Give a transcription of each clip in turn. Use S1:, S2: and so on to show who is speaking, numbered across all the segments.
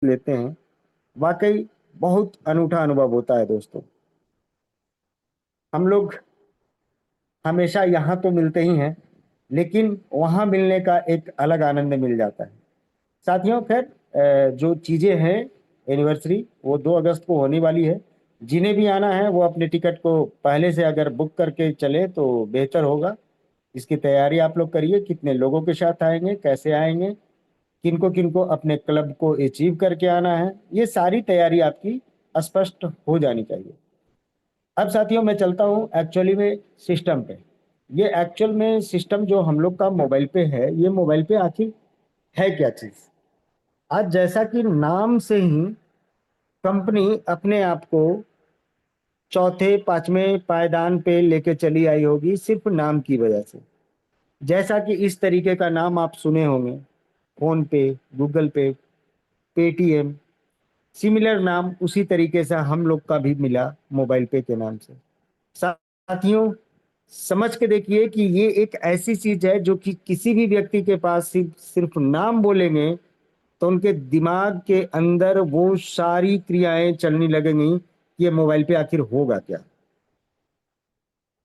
S1: लेते हैं, वाकई बहुत अनूठा अनुभव होता है दोस्तों। हम लोग हमेशा यहाँ तो मिलते ही हैं, लेकिन वहाँ मिलने का एक अलग आनंद मिल जाता है। साथियों, खैर जो चीजें हैं, एनिवर्सरी वो 2 अगस्त को होने वाली है। जिन्हें भी आना है वो अपने टिकट को पहले से अगर बुक करके चले तो बेहतर होगा। इसकी तैयारी आप लोग करिए, कितने लोगों के साथ आएंगे, कैसे आएंगे, किनको किनको अपने क्लब को अचीव करके आना है, ये सारी तैयारी आपकी स्पष्ट हो जानी चाहिए। अब साथियों, मैं चलता हूँ एक्चुअली में सिस्टम पे। ये एक्चुअल में सिस्टम जो हम लोग का मोबाइल पे है, ये मोबाइल पे आखिर है क्या चीज। आज जैसा कि नाम से ही कंपनी अपने आप को चौथे पांचवें पायदान पे लेके चली आई होगी, सिर्फ नाम की वजह से। जैसा कि इस तरीके का नाम आप सुने होंगे, फोन पे, गूगल पे, पेटीएम, सिमिलर नाम उसी तरीके से हम लोग का भी मिला मोबाइल पे के नाम से। साथियों, समझ के देखिए कि ये एक ऐसी चीज है जो कि किसी भी व्यक्ति के पास सिर्फ सिर्फ नाम बोलेंगे तो उनके दिमाग के अंदर वो सारी क्रियाएं चलने लगेंगी कि ये मोबाइल पे आखिर होगा क्या।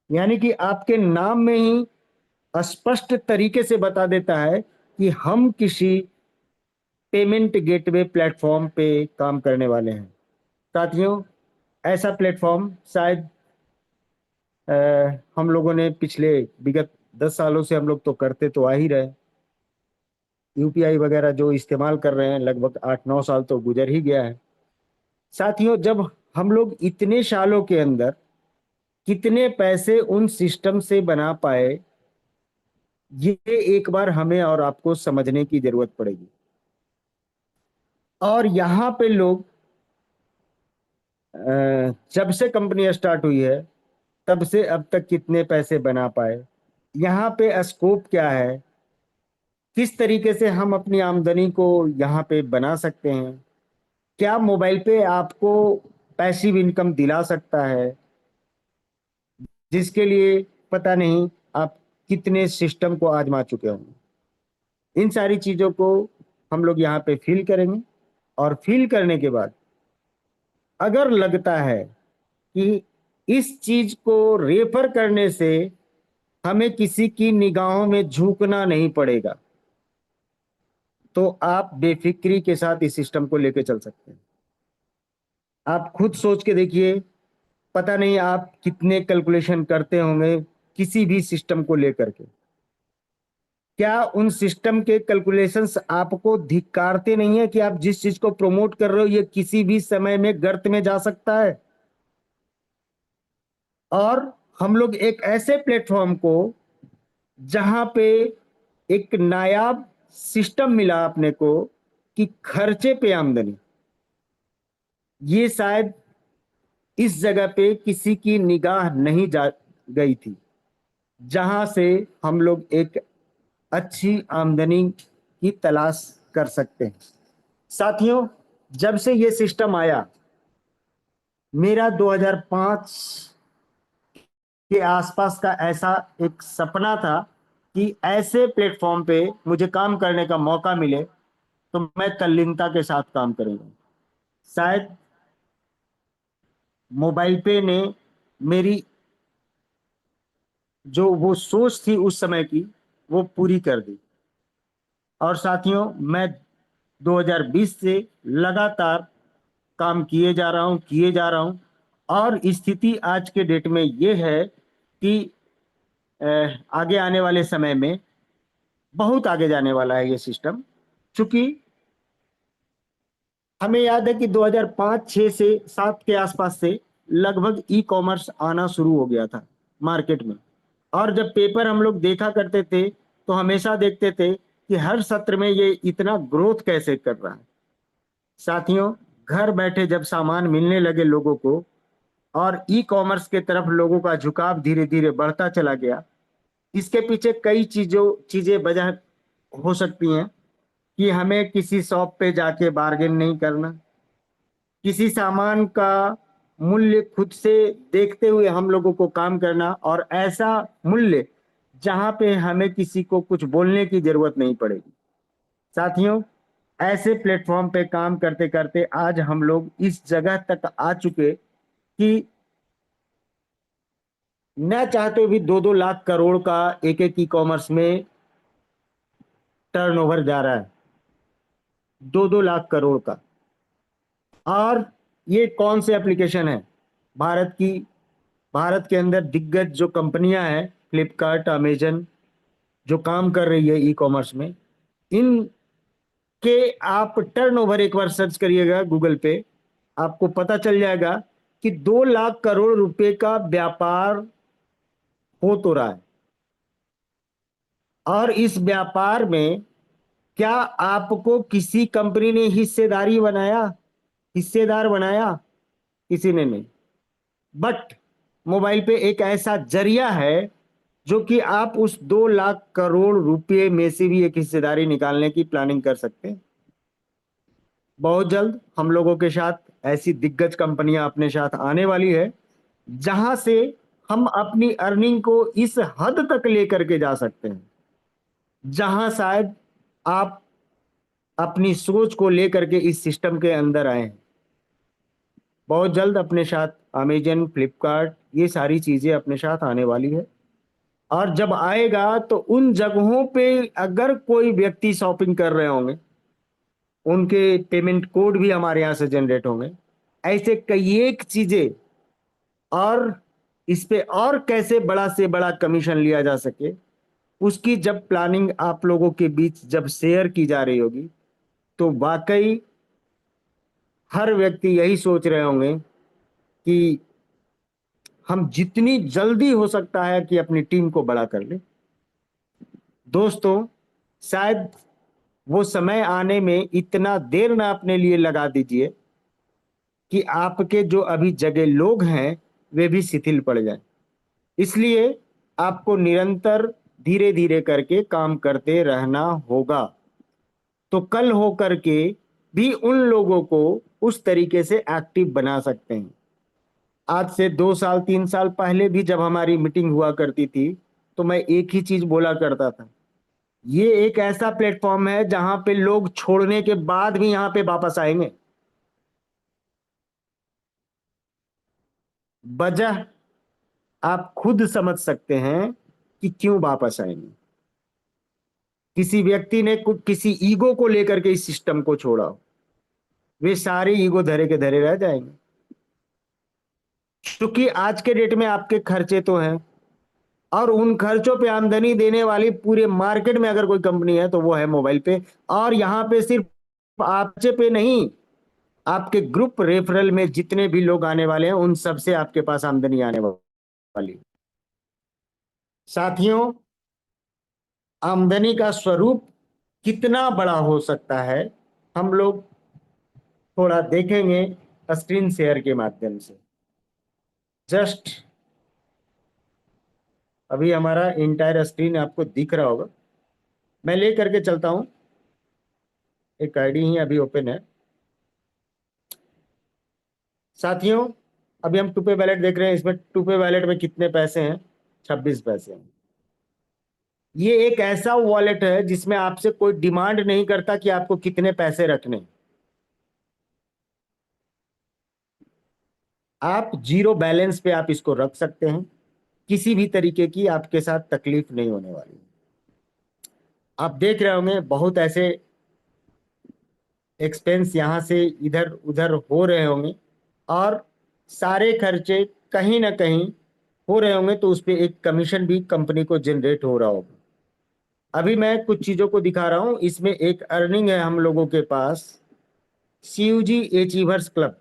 S1: यानी कि आपके नाम में ही स्पष्ट तरीके से बता देता है कि हम किसी पेमेंट गेटवे प्लेटफॉर्म पे काम करने वाले हैं। साथियों, ऐसा प्लेटफॉर्म शायद अ, हम लोगों ने पिछले विगत 10 सालों से हम लोग तो करते तो आ ही रहे। यूपीआई वगैरह जो इस्तेमाल कर रहे हैं, लगभग 8-9 साल तो गुजर ही गया है। साथियों, जब हम लोग इतने सालों के अंदर कितने पैसे उन सिस्टम से बना पाए, ये एक बार हमें और आपको समझने की जरूरत पड़ेगी। और यहाँ पे लोग जब से कंपनी स्टार्ट हुई है तब से अब तक कितने पैसे बना पाए, यहाँ पे स्कोप क्या है, किस तरीके से हम अपनी आमदनी को यहाँ पे बना सकते हैं, क्या मोबाइल पे आपको पैसिव इनकम दिला सकता है, जिसके लिए पता नहीं आप कितने सिस्टम को आजमा चुके होंगे। इन सारी चीजों को हम लोग यहाँ पे फील करेंगे। और फील करने के बाद अगर लगता है कि इस चीज को रेफर करने से हमें किसी की निगाहों में झुकना नहीं पड़ेगा, तो आप बेफिक्री के साथ इस सिस्टम को लेकर चल सकते हैं। आप खुद सोच के देखिए, पता नहीं आप कितने कैलकुलेशन करते होंगे किसी भी सिस्टम को लेकर के। क्या उन सिस्टम के कैलकुलेशंस आपको धिक्कारते नहीं है कि आप जिस चीज को प्रमोट कर रहे हो ये किसी भी समय में गर्त में जा सकता है। और हम लोग एक ऐसे प्लेटफॉर्म को, जहां पे एक नायाब सिस्टम मिला अपने को कि खर्चे पे आमदनी, ये शायद इस जगह पे किसी की निगाह नहीं जा गई थी, जहां से हम लोग एक अच्छी आमदनी की तलाश कर सकते हैं। साथियों, जब से ये सिस्टम आया, मेरा 2005 के आसपास का ऐसा एक सपना था कि ऐसे प्लेटफॉर्म पे मुझे काम करने का मौका मिले तो मैं तल्लीनता के साथ काम करूंगा। शायद मोबाइल पे ने मेरी जो वो सोच थी उस समय की, वो पूरी कर दी। और साथियों, मैं 2020 से लगातार काम किए जा रहा हूं। और स्थिति आज के डेट में ये है कि आगे आने वाले समय में बहुत आगे जाने वाला है ये सिस्टम। चूंकि हमें याद है कि 2005-6 से 7 के आसपास से लगभग ई कॉमर्स आना शुरू हो गया था मार्केट में। और जब पेपर हम लोग देखा करते थे तो हमेशा देखते थे कि हर सत्र में ये इतना ग्रोथ कैसे कर रहा है। साथियों, घर बैठे जब सामान मिलने लगे लोगों को और ई कॉमर्स के तरफ लोगों का झुकाव धीरे धीरे बढ़ता चला गया, इसके पीछे कई चीजें वजह हो सकती हैं। कि हमें किसी शॉप पे जाके बार्गेन नहीं करना, किसी सामान का मूल्य खुद से देखते हुए हम लोगों को काम करना, और ऐसा मूल्य जहां पे हमें किसी को कुछ बोलने की जरूरत नहीं पड़ेगी। साथियों, ऐसे प्लेटफॉर्म पे काम करते करते आज हम लोग इस जगह तक आ चुके कि न चाहते भी 2-2 लाख करोड़ का एक एक ई कॉमर्स में टर्नओवर जा रहा है, 2-2 लाख करोड़ का। और ये कौन से एप्लीकेशन है? भारत की, भारत के अंदर दिग्गज जो कंपनियां हैं, फ्लिपकार्ट, अमेजन, जो काम कर रही है ई कॉमर्स में, इनके आप टर्नओवर एक बार सर्च करिएगा गूगल पे, आपको पता चल जाएगा कि 2 लाख करोड़ रुपए का व्यापार हो तो रहा है। और इस व्यापार में क्या आपको किसी कंपनी ने हिस्सेदार बनाया? किसी ने नहीं। बट मोबाइल पे एक ऐसा जरिया है जो कि आप उस 2 लाख करोड़ रुपए में से भी एक हिस्सेदारी निकालने की प्लानिंग कर सकते हैं। बहुत जल्द हम लोगों के साथ ऐसी दिग्गज कंपनियां अपने साथ आने वाली है, जहां से हम अपनी अर्निंग को इस हद तक लेकर के जा सकते हैं जहां शायद आप अपनी सोच को लेकर के इस सिस्टम के अंदर आए हैं। बहुत जल्द अपने साथ अमेजन, फ्लिपकार्ट, ये सारी चीजें अपने साथ आने वाली है। और जब आएगा तो उन जगहों पे अगर कोई व्यक्ति शॉपिंग कर रहे होंगे, उनके पेमेंट कोड भी हमारे यहाँ से जनरेट होंगे। ऐसे कई एक चीजें, और इस पे और कैसे बड़ा से बड़ा कमीशन लिया जा सके, उसकी जब प्लानिंग आप लोगों के बीच जब शेयर की जा रही होगी, तो वाकई हर व्यक्ति यही सोच रहे होंगे कि हम जितनी जल्दी हो सकता है कि अपनी टीम को बड़ा कर ले। दोस्तों, शायद वो समय आने में इतना देर ना अपने लिए लगा दीजिए कि आपके जो अभी जगह लोग हैं वे भी शिथिल पड़ जाएं। इसलिए आपको निरंतर धीरे धीरे करके काम करते रहना होगा, तो कल हो करके भी उन लोगों को उस तरीके से एक्टिव बना सकते हैं। आज से 2 साल 3 साल पहले भी जब हमारी मीटिंग हुआ करती थी, तो मैं एक ही चीज बोला करता था, ये एक ऐसा प्लेटफॉर्म है जहां पे लोग छोड़ने के बाद भी यहां पे वापस आएंगे। वजह आप खुद समझ सकते हैं कि क्यों वापस आएंगे। किसी व्यक्ति ने किसी ईगो को लेकर के इस सिस्टम को छोड़ा हो, वे सारे ईगो धरे के धरे रह जाएंगे। क्योंकि आज के डेट में आपके खर्चे तो हैं, और उन खर्चों पे आमदनी देने वाली पूरे मार्केट में अगर कोई कंपनी है तो वो है मोबाइल पे। और यहां पे सिर्फ आपसे पे नहीं, आपके ग्रुप रेफरल में जितने भी लोग आने वाले हैं उन सब से आपके पास आमदनी आने वाली। साथियों, आमदनी का स्वरूप कितना बड़ा हो सकता है, हम लोग थोड़ा देखेंगे स्क्रीन शेयर के माध्यम से। जस्ट अभी हमारा इंटायर स्क्रीन आपको दिख रहा होगा, मैं ले करके चलता हूं। एक आईडी ही अभी ओपन है। साथियों, अभी हम टूपे वैलेट देख रहे हैं, इसमें टूपे वैलेट में कितने पैसे हैं? 26 पैसे हैं। ये एक ऐसा वॉलेट है जिसमें आपसे कोई डिमांड नहीं करता कि आपको कितने पैसे रखने। आप जीरो बैलेंस पे आप इसको रख सकते हैं, किसी भी तरीके की आपके साथ तकलीफ नहीं होने वाली। आप देख रहे होंगे बहुत ऐसे एक्सपेंस यहां से इधर उधर हो रहे होंगे, और सारे खर्चे कहीं ना कहीं हो रहे होंगे, तो उस पर एक कमीशन भी कंपनी को जनरेट हो रहा होगा। अभी मैं कुछ चीजों को दिखा रहा हूं। इसमें एक अर्निंग है हम लोगों के पास, सीयूजी अचीवर्स क्लब।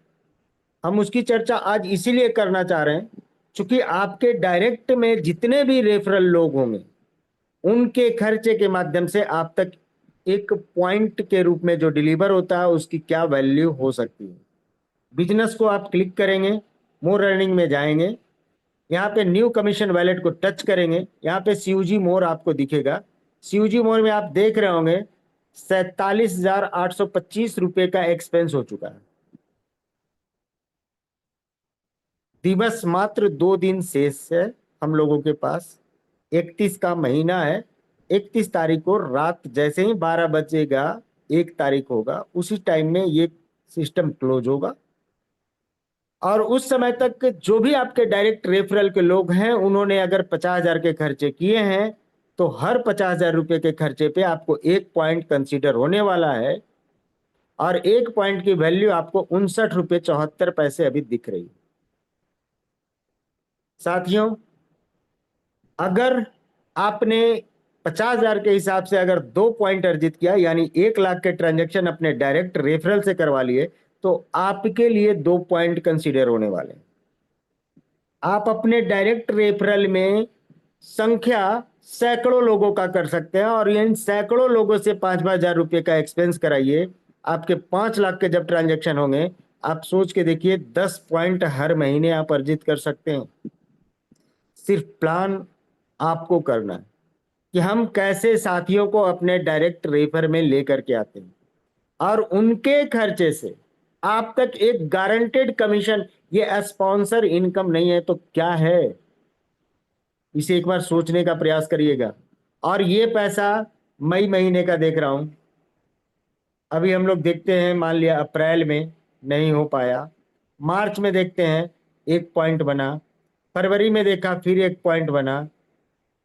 S1: हम उसकी चर्चा आज इसीलिए करना चाह रहे हैं क्योंकि आपके डायरेक्ट में जितने भी रेफरल लोग होंगे, उनके खर्चे के माध्यम से आप तक एक पॉइंट के रूप में जो डिलीवर होता है उसकी क्या वैल्यू हो सकती है। बिजनेस को आप क्लिक करेंगे, मोर अर्निंग में जाएंगे, यहाँ पे न्यू कमीशन वैलेट को टच करेंगे, यहाँ पे सीयूजी मोर आपको दिखेगा। सीयूजी मोर में आप देख रहे होंगे 47,825 रुपए का एक्सपेंस हो चुका है। दिवस मात्र 2 दिन शेष है हम लोगों के पास। 31 का महीना है। 31 तारीख को रात जैसे ही 12 बजेगा, 1 तारीख होगा उसी टाइम में ये सिस्टम क्लोज होगा। और उस समय तक जो भी आपके डायरेक्ट रेफरल के लोग हैं उन्होंने अगर 50,000 के खर्चे किए हैं तो हर 50,000 रुपए के खर्चे पे आपको 1 पॉइंट कंसीडर होने वाला है। और 1 पॉइंट की वैल्यू आपको 59 रुपये 74 पैसे अभी दिख रही है। साथियों, अगर आपने 50,000 के हिसाब से अगर 2 पॉइंट अर्जित किया यानी 1 लाख के ट्रांजेक्शन अपने डायरेक्ट रेफरल से करवा लिए तो आपके लिए 2 पॉइंट कंसीडर होने वाले हैं। आप अपने डायरेक्ट रेफरल में संख्या सैकड़ों लोगों का कर सकते हैं और इन सैकड़ों लोगों से 5,000 रुपये का एक्सपेंस कराइए। आपके 5 लाख के जब ट्रांजेक्शन होंगे आप सोच के देखिए 10 पॉइंट हर महीने आप अर्जित कर सकते हैं। सिर्फ प्लान आपको करना है कि हम कैसे साथियों को अपने डायरेक्ट रेफर में लेकर के आते हैं और उनके खर्चे से आप तक एक गारंटेड कमीशन। ये स्पॉन्सर इनकम नहीं है तो क्या है, इसे एक बार सोचने का प्रयास करिएगा। और ये पैसा मई महीने का देख रहा हूं, अभी हम लोग देखते हैं, मान लिया अप्रैल में नहीं हो पाया, मार्च में देखते हैं 1 पॉइंट बना, फरवरी में देखा फिर 1 पॉइंट बना,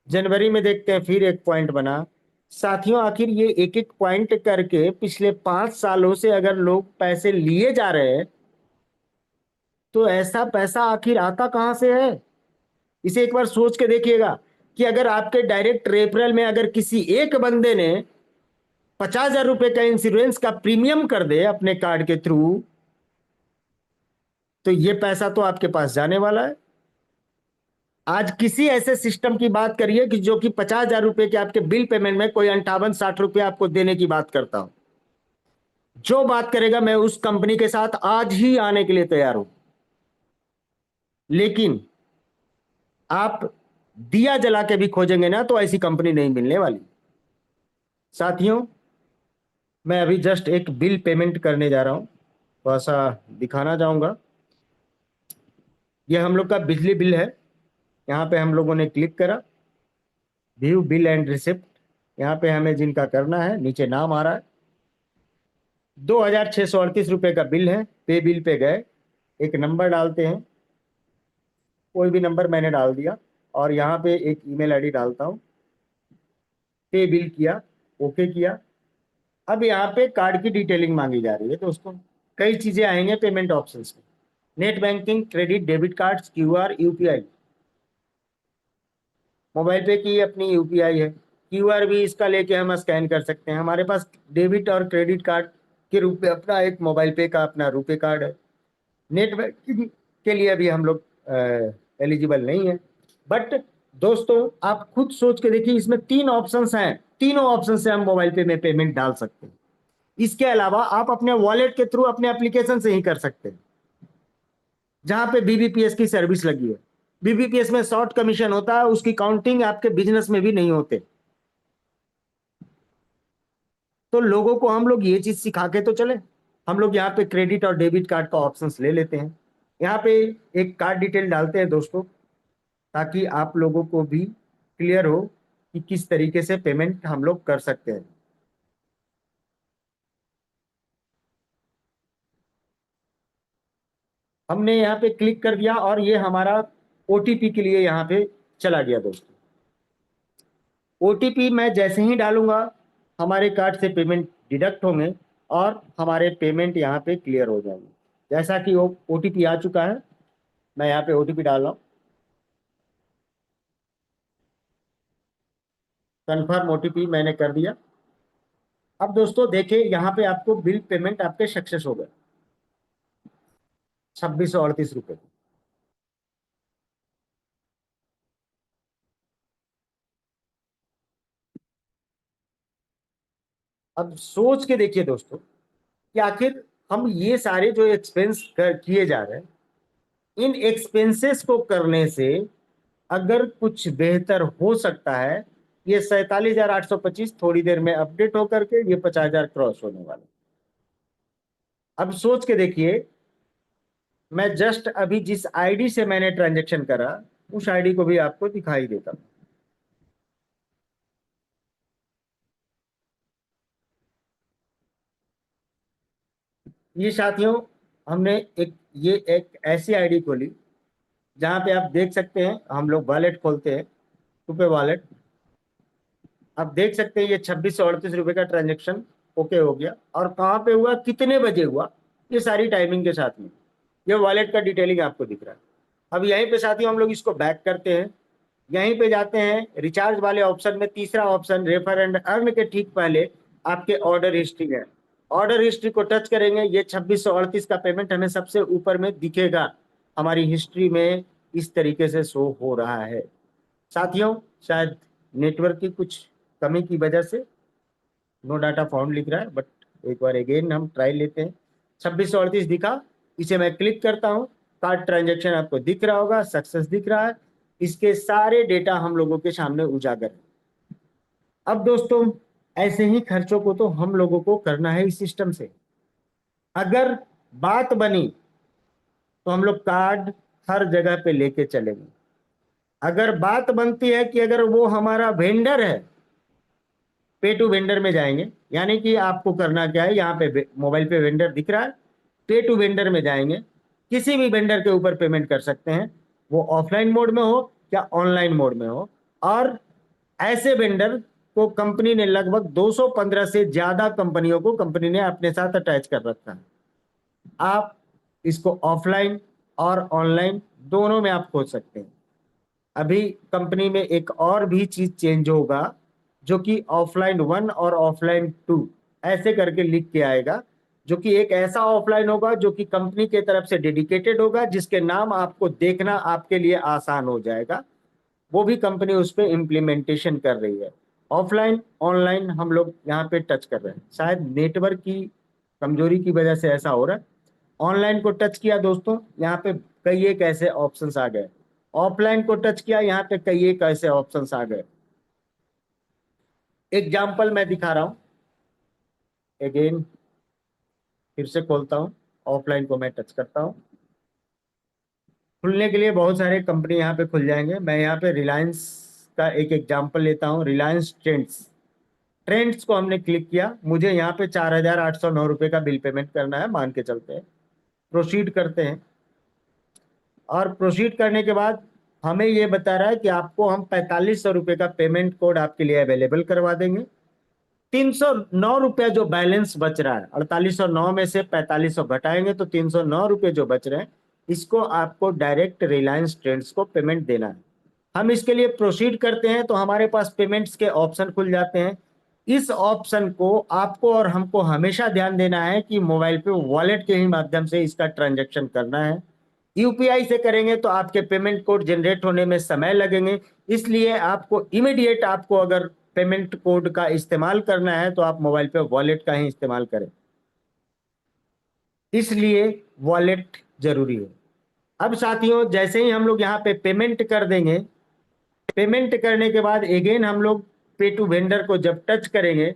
S1: जनवरी में देखते हैं फिर 1 पॉइंट बना। साथियों, आखिर ये एक एक पॉइंट करके पिछले 5 सालों से अगर लोग पैसे लिए जा रहे हैं तो ऐसा पैसा आखिर आता कहां से है? इसे एक बार सोच के देखिएगा कि अगर आपके डायरेक्ट रेफरल में अगर किसी एक बंदे ने 50,000 रुपए का इंश्योरेंस का प्रीमियम कर दे अपने कार्ड के थ्रू तो ये पैसा तो आपके पास जाने वाला है। आज किसी ऐसे सिस्टम की बात करिए कि जो कि 50,000 रुपए के आपके बिल पेमेंट में कोई 58-60 रुपए आपको देने की बात करता हूं। जो बात करेगा मैं उस कंपनी के साथ आज ही आने के लिए तैयार हूं। लेकिन आप दिया जला के भी खोजेंगे ना तो ऐसी कंपनी नहीं मिलने वाली। साथियों, मैं अभी जस्ट एक बिल पेमेंट करने जा रहा हूं, थोड़ा सा दिखाना चाहूंगा। यह हम लोग का बिजली बिल है। यहाँ पे हम लोगों ने क्लिक करा, व्यू बिल एंड रिसिप्ट। यहाँ पे हमें जिनका करना है नीचे नाम आ रहा है। 2,638 रुपए का बिल है। पे बिल पे गए, एक नंबर डालते हैं, कोई भी नंबर मैंने डाल दिया और यहाँ पे एक ईमेल आईडी डालता हूँ। पे बिल किया, ओके किया। अब यहाँ पे कार्ड की डिटेलिंग मांगी जा रही है दोस्तों। कई चीजें आएंगे पेमेंट ऑप्शंस में, net banking, credit, debit cards, QR, UPI. Mobile पे की अपनी यूपीआई है, क्यूआर भी इसका लेके हम स्कैन कर सकते हैं। हमारे पास डेबिट और क्रेडिट कार्ड के रूप में अपना एक मोबाइल पे का अपना रुपे कार्ड है। नेट बैंकिंग के लिए अभी हम लोग एलिजिबल नहीं है। बट दोस्तों, आप खुद सोच के देखिए, इसमें 3 ऑप्शंस हैं, तीनों ऑप्शन से हम मोबाइल पे में पेमेंट डाल सकते हैं। इसके अलावा आप अपने वॉलेट के थ्रू अपने एप्लीकेशन से ही कर सकते हैं जहां पे बीबीपीएस की सर्विस लगी है। बीबीपीएस में शॉर्ट कमीशन होता है, उसकी काउंटिंग आपके बिजनेस में भी नहीं होते। तो लोगों को हम लोग ये चीज सिखा के तो चले। हम लोग यहाँ पे क्रेडिट और डेबिट कार्ड का ऑप्शंस ले लेते हैं। यहाँ पे एक कार्ड डिटेल डालते हैं दोस्तों, ताकि आप लोगों को भी क्लियर हो कि किस तरीके से पेमेंट हम लोग कर सकते हैं। हमने यहाँ पे क्लिक कर दिया और ये हमारा ओटीपी के लिए यहाँ पे चला गया दोस्तों। ओटीपी मैं जैसे ही डालूंगा हमारे कार्ड से पेमेंट डिडक्ट होंगे और हमारे पेमेंट यहाँ पे क्लियर हो जाएंगे। जैसा कि वो ओटीपी आ चुका है, मैं यहाँ पे ओटीपी डाल रहा हूँ। कन्फर्म ओटीपी मैंने कर दिया। अब दोस्तों देखिए, यहाँ पे आपको बिल पेमेंट आपके सक्सेस हो गए, 2638 रुपये। अब सोच के देखिए दोस्तों कि आखिर हम ये सारे जो एक्सपेंस किए जा रहे हैं, इन एक्सपेंसेस को करने से अगर कुछ बेहतर हो सकता है, ये 47,825 थोड़ी देर में अपडेट होकर के ये 50,000 क्रॉस होने वाला। अब सोच के देखिए, मैं जस्ट अभी जिस आईडी से मैंने ट्रांजेक्शन करा उस आईडी को भी आपको दिखाई देता हूं। ये साथियों, हमने एक ऐसी आईडी खोली जहाँ पे आप देख सकते हैं, हम लोग वॉलेट खोलते हैं, रुपए वॉलेट। आप देख सकते हैं ये 2638 रुपए का ट्रांजेक्शन ओके हो गया। और कहाँ पे हुआ, कितने बजे हुआ, ये सारी टाइमिंग के साथ में ये वॉलेट का डिटेलिंग आपको दिख रहा है। अब यहीं पे साथियों हम लोग इसको बैक करते हैं, यहीं पे जाते हैं रिचार्ज वाले ऑप्शन में, तीसरा ऑप्शन रेफर एंड अर्न के ठीक पहले आपके ऑर्डर हिस्ट्री है। ऑर्डर हिस्ट्री को टच करेंगे, ये 2638 का पेमेंट हमें सबसे ऊपर में दिखेगा, हमारी हिस्ट्री में इस तरीके से शो हो रहा है। साथियों शायद नेटवर्क की कुछ कमी की वजह से नो डाटा फाउंड लिख रहा है, बट एक बार अगेन हम ट्राई लेते हैं। 2638 दिखा, इसे मैं क्लिक करता हूं, कार्ड ट्रांजेक्शन आपको दिख रहा होगा, सक्सेस दिख रहा है, इसके सारे डेटा हम लोगों के सामने उजागर है। अब दोस्तों ऐसे ही खर्चों को तो हम लोगों को करना है इस सिस्टम से। अगर बात बनी तो हम लोग कार्ड हर जगह पे लेके चलेंगे। अगर बात बनती है कि अगर वो हमारा वेंडर है, पे टू वेंडर में जाएंगे, यानी कि आपको करना क्या है, यहाँ पे मोबाइल पे वेंडर दिख रहा है, पे टू वेंडर में जाएंगे, किसी भी वेंडर के ऊपर पेमेंट कर सकते हैं, वो ऑफलाइन मोड में हो या ऑनलाइन मोड में हो। और ऐसे वेंडर को कंपनी ने लगभग 215 से ज्यादा कंपनियों को कंपनी ने अपने साथ अटैच कर रखा है। आप इसको ऑफलाइन और ऑनलाइन दोनों में आप खोज सकते हैं। अभी कंपनी में एक और भी चीज चेंज होगा, जो कि ऑफलाइन 1 और ऑफलाइन 2 ऐसे करके लिख के आएगा, जो कि एक ऐसा ऑफलाइन होगा जो कि कंपनी के तरफ से डेडिकेटेड होगा, जिसके नाम आपको देखना आपके लिए आसान हो जाएगा। वो भी कंपनी उस पर इम्प्लीमेंटेशन कर रही है। ऑफलाइन ऑनलाइन हम लोग यहाँ पे टच कर रहे हैं, शायद नेटवर्क की कमजोरी की वजह से ऐसा हो रहा है। ऑनलाइन को टच किया दोस्तों, यहाँ पे कई एक ऐसे ऑप्शंस आ गए। ऑफलाइन को टच किया, यहाँ पे कई एक ऐसे ऑप्शंस आ गए। एग्जाम्पल मैं दिखा रहा हूँ, अगेन फिर से खोलता हूँ, ऑफलाइन को मैं टच करता हूँ। खुलने के लिए बहुत सारे कंपनी यहाँ पे खुल जाएंगे। मैं यहाँ पे रिलायंस का एक एग्जाम्पल लेता हूँ, रिलायंस ट्रेंड्स। ट्रेंड्स को हमने क्लिक किया, मुझे यहाँ पे 4809 रुपये का बिल पेमेंट करना है, मान के चलते हैं। प्रोसीड करते हैं, और प्रोसीड करने के बाद हमें ये बता रहा है कि आपको हम 4500 रुपये का पेमेंट कोड आपके लिए अवेलेबल करवा देंगे। 309 रुपया जो बैलेंस बच रहा है, 4809 में से 4500 घटाएंगे तो 309 रुपये जो बच रहे हैं, इसको आपको डायरेक्ट रिलायंस ट्रेंड्स को पेमेंट देना है। हम इसके लिए प्रोसीड करते हैं तो हमारे पास पेमेंट्स के ऑप्शन खुल जाते हैं। इस ऑप्शन को आपको और हमको हमेशा ध्यान देना है कि मोबाइल पे वॉलेट के ही माध्यम से इसका ट्रांजैक्शन करना है। यूपीआई से करेंगे तो आपके पेमेंट कोड जनरेट होने में समय लगेंगे, इसलिए आपको इमीडिएट, आपको अगर पेमेंट कोड का इस्तेमाल करना है तो आप मोबाइल पे वॉलेट का ही इस्तेमाल करें, इसलिए वॉलेट जरूरी है। अब साथियों जैसे ही हम लोग यहाँ पे पेमेंट कर देंगे, पेमेंट करने के बाद अगेन हम लोग पे टू वेंडर को जब टच करेंगे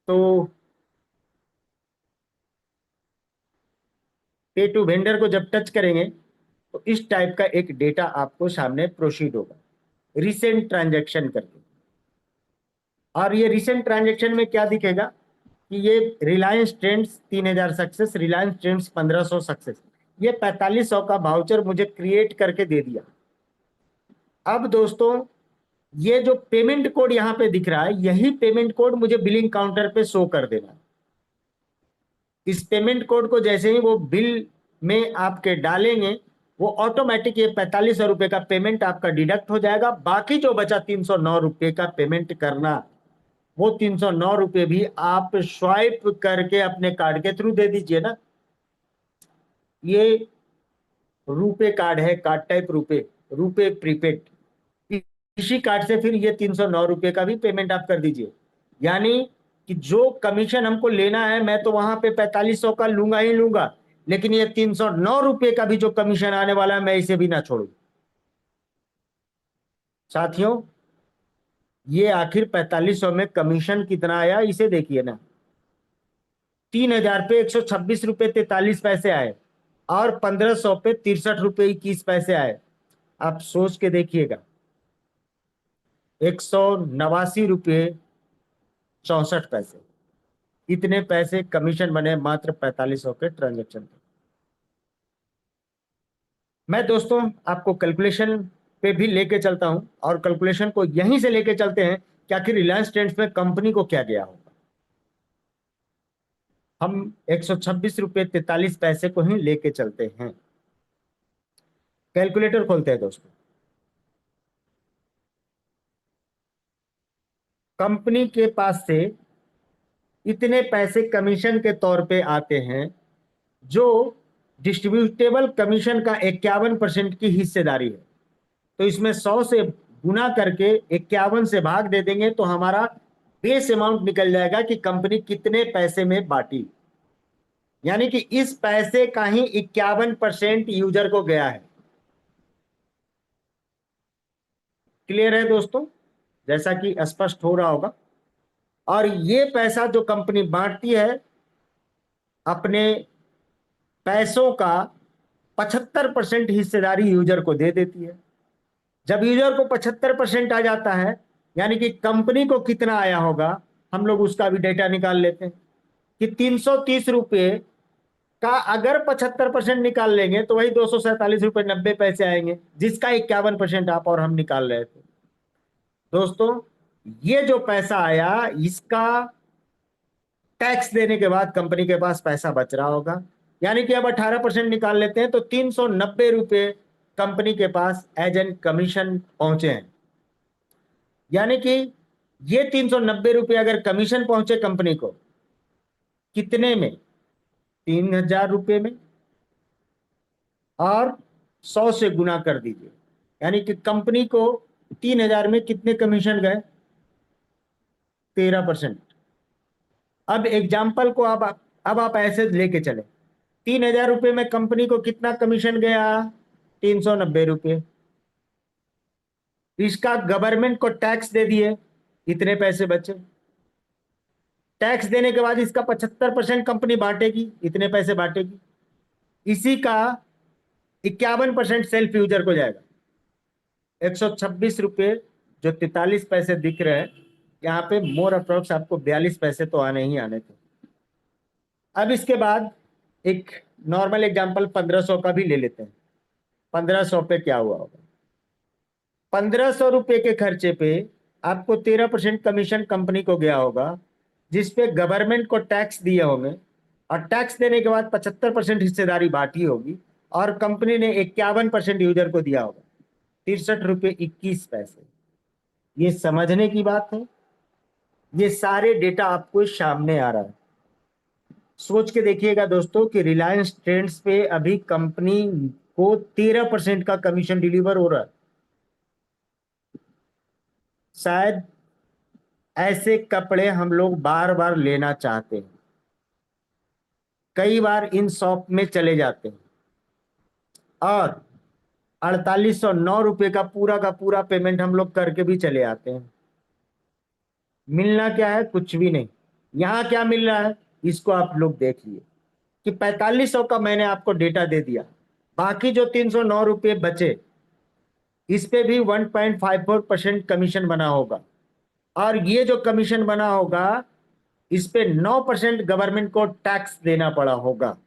S1: तो पे टू वेंडर को जब टच करेंगे तो इस टाइप का एक डेटा आपको सामने प्रोसीड होगा, रिसेंट ट्रांजैक्शन करके। और ये रिसेंट ट्रांजैक्शन में क्या दिखेगा कि ये Reliance trends 3000 success, Reliance trends 1500 success, ये 4500 का वाउचर मुझे क्रिएट करके दे दिया। अब दोस्तों ये जो पेमेंट कोड यहाँ पे दिख रहा है, यही पेमेंट कोड मुझे बिलिंग काउंटर पे शो कर देना है। इस पेमेंट कोड को जैसे ही वो बिल में आपके डालेंगे, वो ऑटोमेटिक ये 4500 रुपये का पेमेंट आपका डिडक्ट हो जाएगा। बाकी जो बचा 309 रुपये का पेमेंट करना, वो 309 रुपये भी आप स्वाइप करके अपने कार्ड के थ्रू दे दीजिए ना। ये रुपे कार्ड है, card type RuPay, RuPay prepaid. इसी कार्ड से फिर ये 309 रुपये का भी पेमेंट आप कर दीजिए। यानी कि जो कमीशन हमको लेना है, मैं तो वहां पे 4500 का लूंगा ही लूंगा, लेकिन ये 309 रुपये का भी जो कमीशन आने वाला है, मैं इसे भी ना छोड़ू। साथियों ये आखिर 4500 में कमीशन कितना आया, इसे देखिए ना। 3000 पे 126 रुपये 43 पैसे आए, और 1500 पे 63 रुपये 21 पैसे आए। आप सोच के देखिएगा, 189 रुपये 64 पैसे। इतने पैसे कमीशन बने मात्र 4500 के ट्रांजेक्शन पे। मैं दोस्तों आपको कैलकुलेशन पे भी लेके चलता हूं, और कैलकुलेशन को यहीं से लेके चलते हैं कि आखिर रिलायंस ट्रेंड्स में कंपनी को क्या गया होगा। हम 126 रुपये 43 पैसे को ही लेके चलते हैं। कैलकुलेटर खोलते हैं दोस्तों। कंपनी के पास से इतने पैसे कमीशन के तौर पे आते हैं, जो डिस्ट्रीब्यूटेबल कमीशन का 51% की हिस्सेदारी है। तो इसमें 100 से गुना करके 51 से भाग दे देंगे तो हमारा बेस अमाउंट निकल जाएगा कि कंपनी कितने पैसे में बांटी। यानी कि इस पैसे का ही 51% यूजर को गया है। क्लियर है दोस्तों, जैसा कि स्पष्ट हो रहा होगा। और ये पैसा जो कंपनी बांटती है, अपने पैसों का 75% हिस्सेदारी यूजर को दे देती है। जब यूजर को 75% आ जाता है, यानी कि कंपनी को कितना आया होगा, हम लोग उसका भी डेटा निकाल लेते हैं कि 330 रुपये का अगर 75% निकाल लेंगे तो वही 247 रुपये 90 पैसे आएंगे, जिसका 51% आप और हम निकाल रहे थे। दोस्तों, ये जो पैसा आया, इसका टैक्स देने के बाद कंपनी के पास पैसा बच रहा होगा। यानी कि अब 18% निकाल लेते हैं तो 390 रुपये कंपनी के पास एज एन कमीशन पहुंचे हैं। यानी कि ये 390 रुपये अगर कमीशन पहुंचे कंपनी को, कितने में? 3000 रुपये में, और 100 से गुना कर दीजिए। यानी कि कंपनी को 3000 में कितने कमीशन गए? 13%। अब एग्जाम्पल को अब आप ऐसे लेके चले, 3000 रुपये में कंपनी को कितना कमीशन गया? 390 रुपये। इसका गवर्नमेंट को टैक्स दे दिए, इतने पैसे बचे। टैक्स देने के बाद इसका 75% कंपनी बांटेगी, इतने पैसे बांटेगी। इसी का 51% सेल्फ यूजर को जाएगा। 126 रुपये जो 43 पैसे दिख रहे हैं, यहाँ पे मोर अप्रोक्स आपको 42 पैसे तो आने ही आने थे। अब इसके बाद एक नॉर्मल एग्जांपल 1500 का भी ले लेते हैं। 1500 पे क्या हुआ होगा? 1500 रुपये के खर्चे पे आपको 13% कमीशन कंपनी को गया होगा, जिसपे गवर्नमेंट को टैक्स दिए होंगे, और टैक्स देने के बाद 75% हिस्सेदारी बांटी होगी, और कंपनी ने 51% यूजर को दिया होगा, 63 रुपये 21 पैसे। ये समझने की बात है। ये सारे डेटा आपको सामने आ रहा है। सोच के देखिएगा दोस्तों कि रिलायंस ट्रेंड्स पे अभी कंपनी को 13% का कमीशन डिलीवर हो रहा है। शायद ऐसे कपड़े हम लोग बार बार लेना चाहते हैं, कई बार इन शॉप में चले जाते हैं, और 4809 रुपये का पूरा पेमेंट हम लोग करके भी चले आते हैं। मिलना क्या है? कुछ भी नहीं। यहां क्या मिल रहा है, इसको आप लोग देखिए कि 4500 का मैंने आपको डेटा दे दिया। बाकी जो 309 रुपये बचे, इस पे भी 1.54% कमीशन बना होगा, और ये जो कमीशन बना होगा, इस पे 9% गवर्नमेंट को टैक्स देना पड़ा होगा।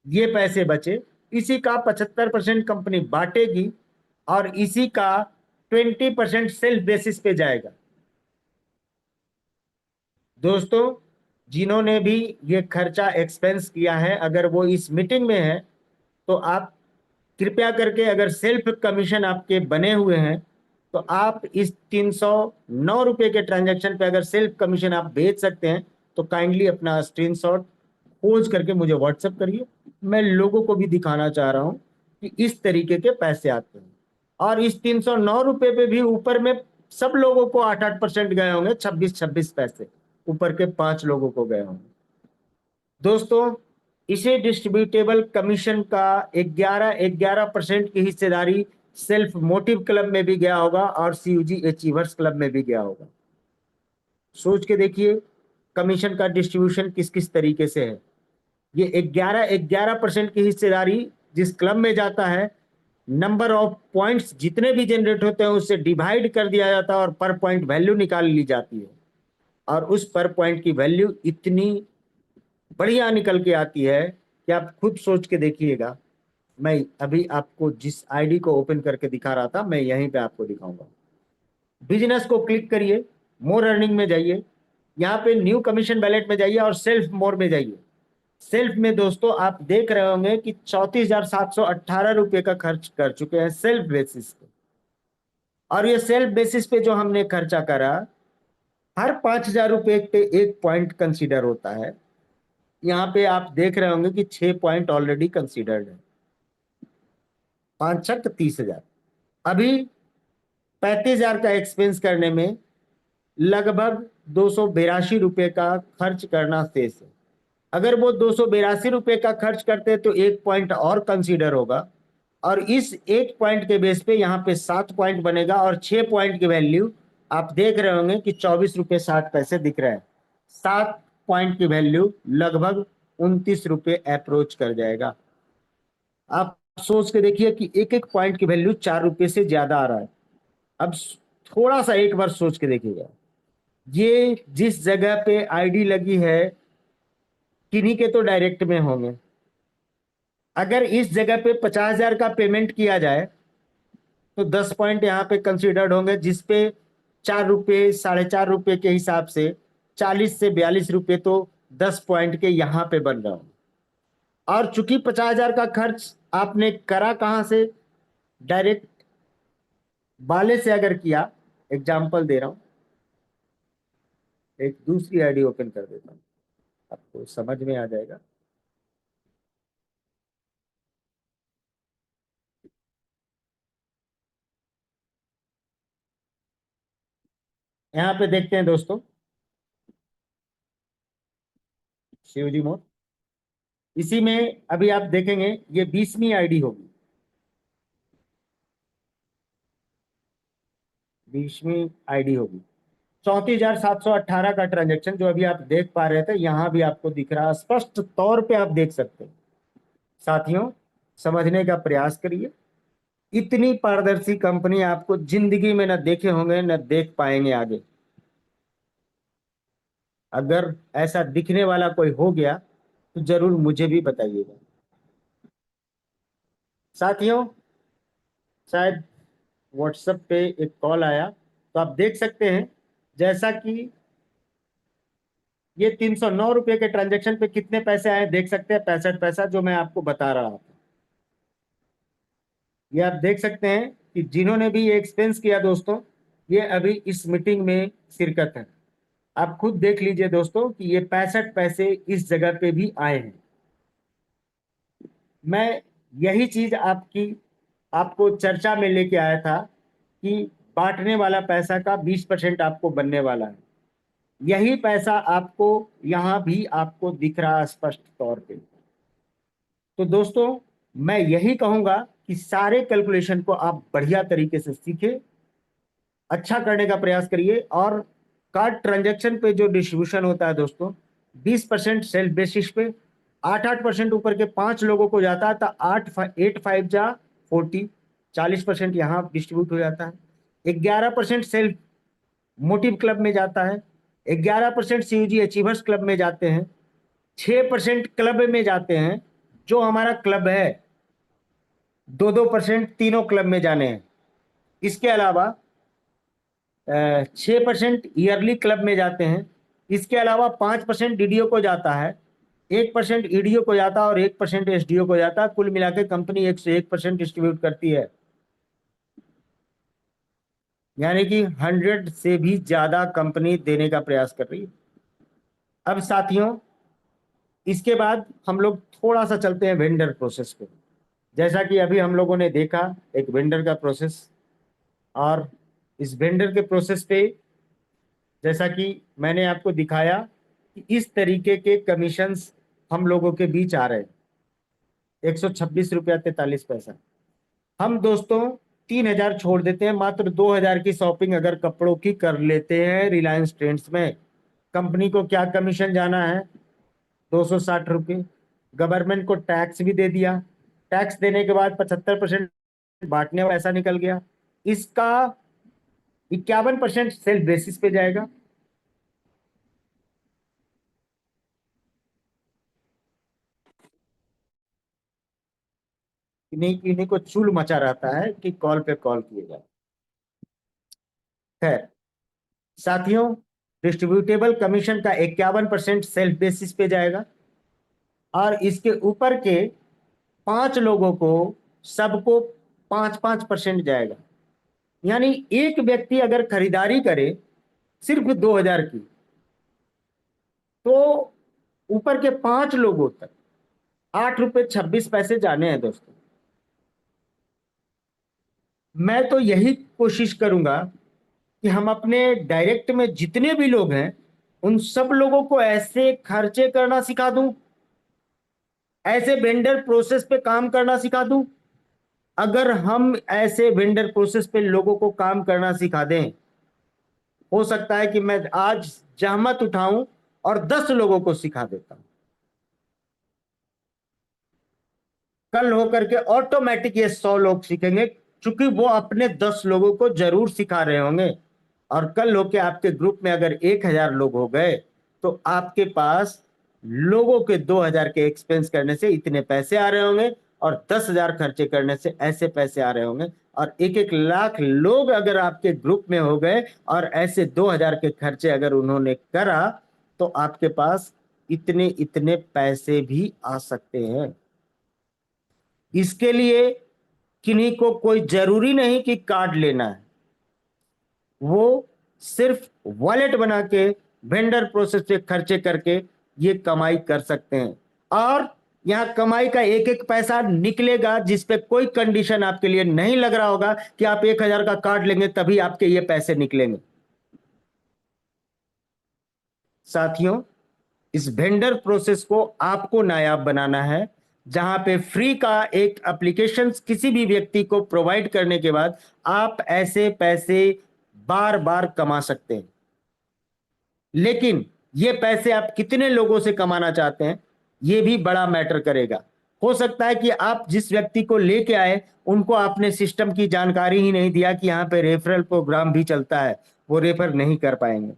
S1: ये पैसे बचे, इसी का 75% कंपनी बांटेगी, और इसी का 20% सेल्फ बेसिस पे जाएगा। दोस्तों, जिन्होंने भी ये खर्चा एक्सपेंस किया है, अगर वो इस मीटिंग में है, तो आप कृपया करके, अगर सेल्फ कमीशन आपके बने हुए हैं, तो आप इस 309 रुपये के ट्रांजैक्शन पे अगर सेल्फ कमीशन आप भेज सकते हैं, तो काइंडली अपना स्क्रीनशॉट खोज करके मुझे व्हाट्सएप करिए। मैं लोगों को भी दिखाना चाह रहा हूं कि इस तरीके के पैसे आते हैं। और इस 309 रुपये पे भी ऊपर में सब लोगों को 8-8% गए होंगे, 26-26 पैसे ऊपर के 5 लोगों को गए होंगे। दोस्तों, इसे डिस्ट्रीब्यूटेबल कमीशन का 11% की हिस्सेदारी सेल्फ मोटिव क्लब में भी गया होगा, और सीयूजी अचीवर्स क्लब में भी गया होगा। सोच के देखिए कमीशन का डिस्ट्रीब्यूशन किस किस तरीके से है। ये 11% की हिस्सेदारी जिस क्लब में जाता है, नंबर ऑफ पॉइंट्स जितने भी जनरेट होते हैं उससे डिवाइड कर दिया जाता है, और पर पॉइंट वैल्यू निकाल ली जाती है। और उस पर पॉइंट की वैल्यू इतनी बढ़िया निकल के आती है कि आप खुद सोच के देखिएगा। मैं अभी आपको जिस आईडी को ओपन करके दिखा रहा था, मैं यहीं पे आपको दिखाऊंगा। बिजनेस को क्लिक करिए, मोर अर्निंग में जाइए, यहाँ पे न्यू कमीशन बैलेट में जाइए और सेल्फ मोर में जाइए। सेल्फ में दोस्तों आप देख रहे होंगे कि 34,718 रुपये का खर्च कर चुके हैं सेल्फ बेसिस पे। और ये सेल्फ बेसिस पे जो हमने खर्चा करा, हर 5,000 रुपये पे एक पॉइंट कंसीडर होता है। यहाँ पे आप देख रहे होंगे कि 6 पॉइंट ऑलरेडी कंसीडर्ड है। 5 6 30,000। अभी 35,000 का एक्सपेंस करने में लगभग 282 रुपये का खर्च करना शेष है। अगर वो 282 रुपये का खर्च करते तो एक पॉइंट और कंसीडर होगा, और इस एक पॉइंट के बेस पे यहाँ पे 7 पॉइंट बनेगा, और 6 पॉइंट की वैल्यू आप देख रहे होंगे कि 24 रुपये 60 पैसे दिख रहा है। 7 पॉइंट की वैल्यू लगभग 29 रुपये अप्रोच कर जाएगा। आप सोच के देखिए कि एक एक पॉइंट की वैल्यू 4 रुपये से ज्यादा आ रहा है। अब थोड़ा सा एक बार सोच के देखिएगा, ये जिस जगह पे आईडी लगी है किन्हीं के तो डायरेक्ट में होंगे। अगर इस जगह पे 50,000 का पेमेंट किया जाए तो 10 पॉइंट यहाँ पे कंसिडर्ड होंगे, जिसपे 4 रुपये 4.5 रुपये के हिसाब से 40 से 42 रुपये तो 10 पॉइंट के यहाँ पे बन रहा हूँ। और चूंकि 50,000 का खर्च आपने करा कहाँ से, डायरेक्ट वाले से अगर किया, एग्जाम्पल दे रहा हूँ, एक दूसरी आईडी ओपन कर देता हूँ, आपको समझ में आ जाएगा। यहाँ पे देखते हैं दोस्तों, शिवजी मोड। इसी में अभी आप देखेंगे ये 20वीं आईडी होगी। 20वीं आईडी होगी। 34,718 का ट्रांजेक्शन जो अभी आप देख पा रहे थे, यहां भी आपको दिख रहा है, स्पष्ट तौर पे आप देख सकते हैं। साथियों, समझने का प्रयास करिए। इतनी पारदर्शी कंपनी आपको जिंदगी में न देखे होंगे, न देख पाएंगे आगे। अगर ऐसा दिखने वाला कोई हो गया तो जरूर मुझे भी बताइएगा। साथियों, शायद व्हाट्सएप पे एक कॉल आया, तो आप देख सकते हैं जैसा कि ये 309 रुपये के ट्रांजेक्शन पे कितने पैसे आए देख सकते हैं, 65 पैसा, जो मैं आपको बता रहा था। ये आप देख सकते हैं कि जिन्होंने भी ये एक्सपेंस किया दोस्तों, ये अभी इस मीटिंग में शिरकत है। आप खुद देख लीजिए दोस्तों कि ये 65 पैसे इस जगह पे भी आए हैं। मैं यही चीज आपको चर्चा में लेके आया था कि बांटने वाला पैसा का 20% आपको बनने वाला है। यही पैसा आपको यहां भी आपको दिख रहा है स्पष्ट तौर पे। तो दोस्तों, मैं यही कहूंगा कि सारे कैलकुलेशन को आप बढ़िया तरीके से सीखें, अच्छा करने का प्रयास करिए। और कार्ड ट्रांजैक्शन पे जो डिस्ट्रीब्यूशन होता है दोस्तों, 20% सेल्फ बेसिस पे, 8-8% ऊपर के 5 लोगों को जाता है, तो 8 5 जा 40, 40% यहाँ डिस्ट्रीब्यूट हो जाता है। 11% सेल्फ मोटिव क्लब में जाता है, 11% सीयूजी अचीवर्स क्लब में जाते हैं, 6% क्लब में जाते हैं, जो हमारा क्लब है। 2-2% तीनों क्लब में जाने हैं। इसके अलावा 6% ईयरली क्लब में जाते हैं। इसके अलावा 5% डीडीओ को जाता है, 1% ईडीओ को जाता है, और 1% एसडीओ को जाता है। कुल मिला के कंपनी 101% डिस्ट्रीब्यूट करती है, यानी कि 100 से भी ज्यादा कंपनी देने का प्रयास कर रही है। अब साथियों, इसके बाद हम लोग थोड़ा सा चलते हैं वेंडर प्रोसेस पे। जैसा कि अभी हम लोगों ने देखा एक वेंडर का प्रोसेस, और इस वेंडर के प्रोसेस पे जैसा कि मैंने आपको दिखाया कि इस तरीके के कमीशंस हम लोगों के बीच आ रहे हैं। 126 रुपया 43 पैसा। हम दोस्तों 3,000 छोड़ देते हैं, मात्र 2,000 की शॉपिंग अगर कपड़ों की कर लेते हैं रिलायंस ट्रेंड्स में, कंपनी को क्या कमीशन जाना है? 260 रुपये। गवर्नमेंट को टैक्स भी दे दिया, टैक्स देने के बाद 75% बांटने वाला ऐसा निकल गया। इसका 51% सेल्फ बेसिस पे जाएगा, किन्हीं किन्हीं को चूल मचा रहता है कि कॉल पे कॉल किए जाए। खैर साथियों, डिस्ट्रीब्यूटेबल कमीशन का 51% सेल्फ बेसिस पे जाएगा, और इसके ऊपर के 5 लोगों को, सबको 5-5% जाएगा। यानी एक व्यक्ति अगर खरीदारी करे सिर्फ 2,000 की, तो ऊपर के 5 लोगों तक 8 रुपये 26 पैसे जाने हैं दोस्तों। मैं तो यही कोशिश करूंगा कि हम अपने डायरेक्ट में जितने भी लोग हैं उन सब लोगों को ऐसे खर्चे करना सिखा दूं, ऐसे वेंडर प्रोसेस पे काम करना सिखा दूं। अगर हम ऐसे वेंडर प्रोसेस पे लोगों को काम करना सिखा दें, हो सकता है कि मैं आज जहमत उठाऊं और 10 लोगों को सिखा देता हूं। कल होकर के ऑटोमेटिक ये 100 लोग सीखेंगे, क्योंकि वो अपने 10 लोगों को जरूर सिखा रहे होंगे। और कल होके आपके ग्रुप में अगर 1,000 लोग हो गए, तो आपके पास लोगों के 2,000 के एक्सपेंस करने से इतने पैसे आ रहे होंगे, और 10,000 खर्चे करने से ऐसे पैसे आ रहे होंगे। और 1-1 लाख लोग अगर आपके ग्रुप में हो गए और ऐसे 2,000 के खर्चे अगर उन्होंने करा, तो आपके पास इतने इतने पैसे भी आ सकते हैं। इसके लिए किन्हीं को कोई जरूरी नहीं कि कार्ड लेना है, वो सिर्फ वॉलेट बना के वेंडर प्रोसेस पे खर्चे करके ये कमाई कर सकते हैं। और यहां कमाई का एक एक पैसा निकलेगा, जिस पे कोई कंडीशन आपके लिए नहीं लग रहा होगा कि आप 1,000 का कार्ड लेंगे तभी आपके ये पैसे निकलेंगे। साथियों, इस वेंडर प्रोसेस को आपको नायाब बनाना है, जहां पे फ्री का एक एप्लीकेशन किसी भी व्यक्ति को प्रोवाइड करने के बाद आप ऐसे पैसे बार बार कमा सकते हैं। लेकिन ये पैसे आप कितने लोगों से कमाना चाहते हैं, ये भी बड़ा मैटर करेगा। हो सकता है कि आप जिस व्यक्ति को लेके आए उनको आपने सिस्टम की जानकारी ही नहीं दिया कि यहां पे रेफरल प्रोग्राम भी चलता है, वो रेफर नहीं कर पाएंगे।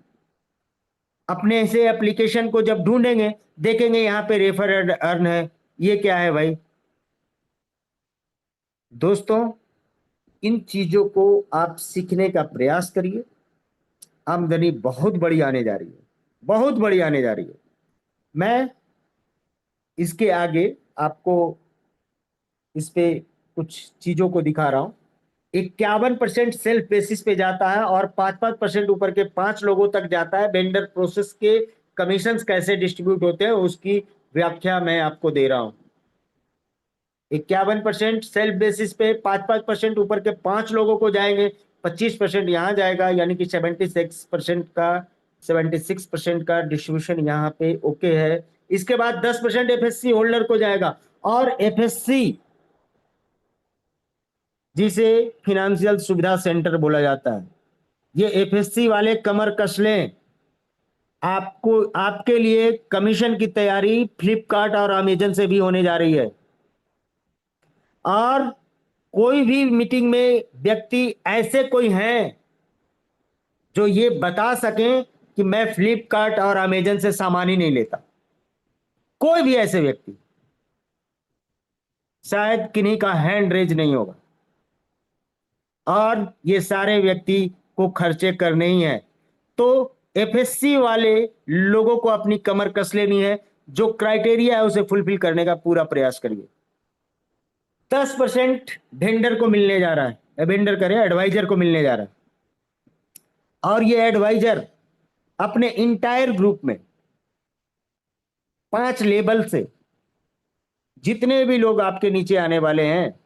S1: अपने ऐसे एप्लीकेशन को जब ढूंढेंगे, देखेंगे यहाँ पे रेफर अर्न है, ये क्या है भाई। दोस्तों, इन चीजों को आप सीखने का प्रयास करिए। आमदनी बहुत बड़ी आने जा रही है, बहुत बड़ी आने जा रही है। मैं इसके आगे आपको इस पे कुछ चीजों को दिखा रहा हूं। 51% सेल्फ बेसिस पे जाता है, और 5-5% ऊपर के 5 लोगों तक जाता है। वेंडर प्रोसेस के कमीशन कैसे डिस्ट्रीब्यूट होते हैं उसकी व्याख्या मैं आपको दे रहा हूं। 51% सेल्फ बेसिस पे, 5-5% ऊपर के 5 लोगों को जाएंगे, 25% यहां जाएगा, यानी कि 76% का डिस्ट्रीब्यूशन यहाँ पे ओके है। इसके बाद 10% एफएससी होल्डर को जाएगा, और एफएससी जिसे फिनेंशियल सुविधा सेंटर बोला जाता है, ये एफएससी वाले कमर कस लें। आपको, आपके लिए कमीशन की तैयारी फ्लिपकार्ट और अमेजन से भी होने जा रही है। और कोई भी मीटिंग में व्यक्ति ऐसे कोई हैं जो ये बता सकें कि मैं फ्लिपकार्ट और अमेजन से सामान ही नहीं लेता, कोई भी ऐसे व्यक्ति, शायद किन्हीं का हैंड रेज नहीं होगा। और ये सारे व्यक्ति को खर्चे करने ही है। तो एफएससी वाले लोगों को अपनी कमर कस लेनी है, जो क्राइटेरिया है उसे फुलफिल करने का पूरा प्रयास करिए। 10% वेंडर को मिलने जा रहा है, वेंडर करे एडवाइजर को मिलने जा रहा है। और ये एडवाइजर अपने इंटायर ग्रुप में 5 लेवल से जितने भी लोग आपके नीचे आने वाले हैं,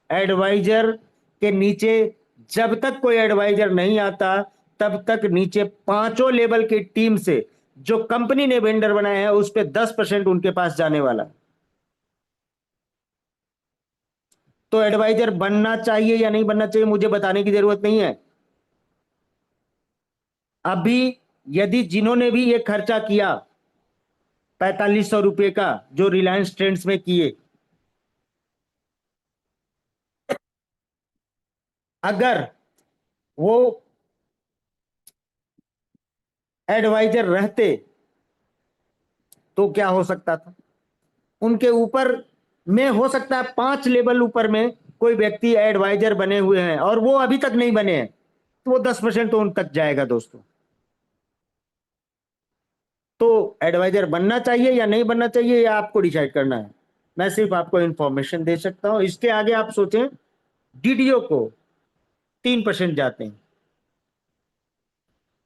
S1: एडवाइजर के नीचे जब तक कोई एडवाइजर नहीं आता, तब तक नीचे 5 लेवल की टीम से जो कंपनी ने वेंडर बनाया है उस पे 10% उनके पास जाने वाला। तो एडवाइजर बनना चाहिए या नहीं बनना चाहिए मुझे बताने की जरूरत नहीं है। अभी यदि जिन्होंने भी ये खर्चा किया 4,500 रुपए का, जो रिलायंस ट्रेंड्स में किए, अगर वो एडवाइजर रहते तो क्या हो सकता था। उनके ऊपर में हो सकता है 5 लेवल ऊपर में कोई व्यक्ति एडवाइजर बने हुए हैं और वो अभी तक नहीं बने हैं, तो वो 10% तो उन तक जाएगा दोस्तों। तो एडवाइजर बनना चाहिए या नहीं बनना चाहिए, या आपको डिसाइड करना है। मैं सिर्फ आपको इंफॉर्मेशन दे सकता हूं। इसके आगे आप सोचें, डीडीओ को 3% जाते हैं,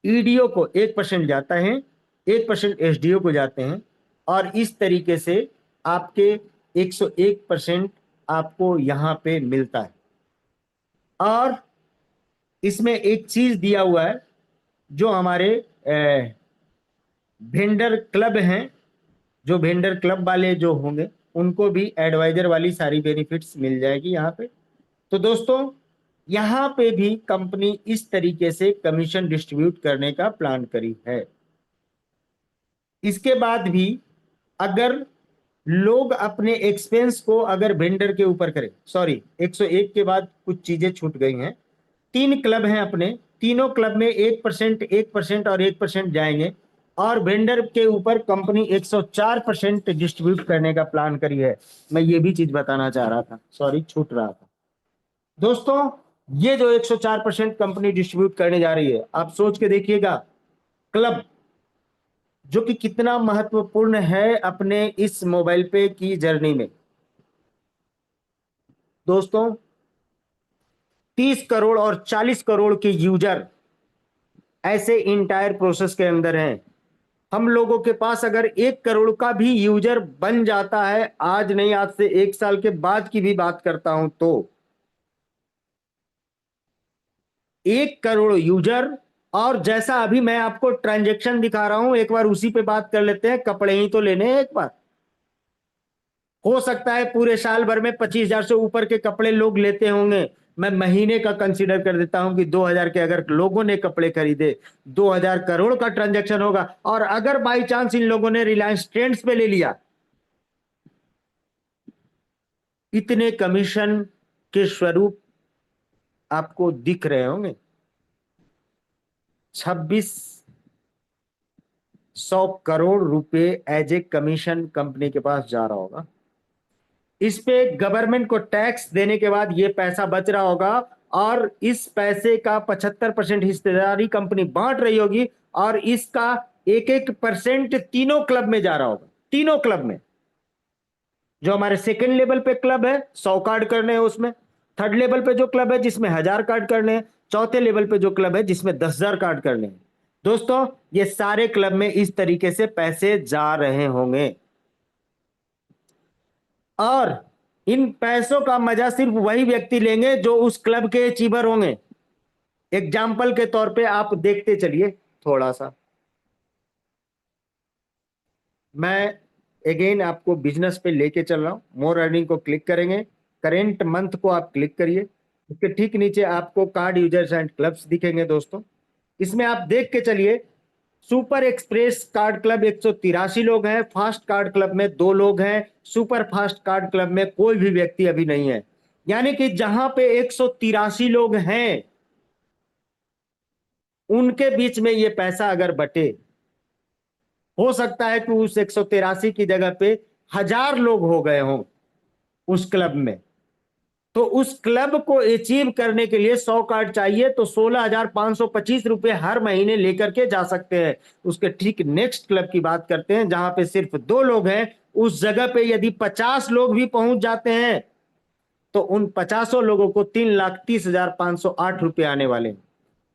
S1: ईडीओ को 1% जाता है, 1% एसडीओ को जाते हैं, और इस तरीके से आपके 101% आपको यहां पे मिलता है। और इसमें एक चीज दिया हुआ है, जो हमारे वेंडर क्लब हैं, जो वेंडर क्लब वाले जो होंगे उनको भी एडवाइजर वाली सारी बेनिफिट्स मिल जाएगी यहाँ पे। तो दोस्तों, यहाँ पे भी कंपनी इस तरीके से कमीशन डिस्ट्रीब्यूट करने का प्लान करी है। इसके बाद भी अगर लोग अपने एक्सपेंस को अगर वेंडर के ऊपर करें, सॉरी 101 के बाद कुछ चीजें छूट गई हैं। 3 क्लब हैं अपने, तीनों क्लब में 1%, 1% और 1% जाएंगे, और वेंडर के ऊपर कंपनी 104% डिस्ट्रीब्यूट करने का प्लान करी है। मैं ये भी चीज बताना चाह रहा था, सॉरी छूट रहा था दोस्तों। ये जो 104% कंपनी डिस्ट्रीब्यूट करने जा रही है, आप सोच के देखिएगा क्लब जो कि कितना महत्वपूर्ण है अपने इस मोबाइल पे की जर्नी में। दोस्तों, 30 करोड़ और 40 करोड़ के यूजर ऐसे इंटायर प्रोसेस के अंदर हैं। हम लोगों के पास अगर 1 करोड़ का भी यूजर बन जाता है, आज नहीं आज से 1 साल के बाद की भी बात करता हूं, तो 1 करोड़ यूजर, और जैसा अभी मैं आपको ट्रांजैक्शन दिखा रहा हूं, एक बार उसी पे बात कर लेते हैं। कपड़े ही तो लेने हैं एक बार। हो सकता है पूरे साल भर में 25,000 से ऊपर के कपड़े लोग लेते होंगे। मैं महीने का कंसीडर कर देता हूं कि 2,000 के अगर लोगों ने कपड़े खरीदे, 2,000 करोड़ का ट्रांजैक्शन होगा। और अगर बाई चांस इन लोगों ने रिलायंस ट्रेंड्स पे ले लिया, इतने कमीशन के स्वरूप आपको दिख रहे होंगे। 2,600 रुपए एज ए कमीशन कंपनी के पास जा रहा होगा। इस पे गवर्नमेंट को टैक्स देने के बाद ये पैसा बच रहा होगा, और इस पैसे का 75% हिस्सेदारी कंपनी बांट रही होगी, और इसका 1-1% तीनों क्लब में जा रहा होगा। तीनों क्लब में, जो हमारे सेकेंड लेवल पे क्लब है 100 कार्ड करने हैं उसमें, थर्ड लेवल पे जो क्लब है जिसमें 1,000 कार्ड करने हैं, चौथे लेवल पे जो क्लब है जिसमें 10,000 कार्ड करने हैं। दोस्तों, ये सारे क्लब में इस तरीके से पैसे जा रहे होंगे, और इन पैसों का मजा सिर्फ वही व्यक्ति लेंगे जो उस क्लब के अचीवर होंगे। एग्जाम्पल के तौर पे आप देखते चलिए थोड़ा सा। मैं अगेन आपको बिजनेस पे लेके चल रहा हूं। मोर अर्निंग को क्लिक करेंगे, करेंट मंथ को आप क्लिक करिए, उसके ठीक नीचे आपको कार्ड यूजर्स एंड क्लब्स दिखेंगे दोस्तों। इसमें आप देख के चलिए, सुपर एक्सप्रेस कार्ड क्लब 183 लोग हैं, फास्ट कार्ड क्लब में 2 लोग हैं, सुपर फास्ट कार्ड क्लब में कोई भी व्यक्ति अभी नहीं है। यानी कि जहां पे 183 लोग हैं, उनके बीच में ये पैसा अगर बटे, हो सकता है कि उस 183 की जगह पे 1,000 लोग हो गए हों उस क्लब में। तो उस क्लब को अचीव करने के लिए 100 कार्ड चाहिए, तो 16,525 रुपए हर महीने लेकर के जा सकते हैं। उसके ठीक नेक्स्ट क्लब की बात करते हैं, जहां पे सिर्फ 2 लोग हैं। उस जगह पे यदि 50 लोग भी पहुंच जाते हैं, तो उन 50 लोगों को 3,30,508 रुपए आने वाले हैं।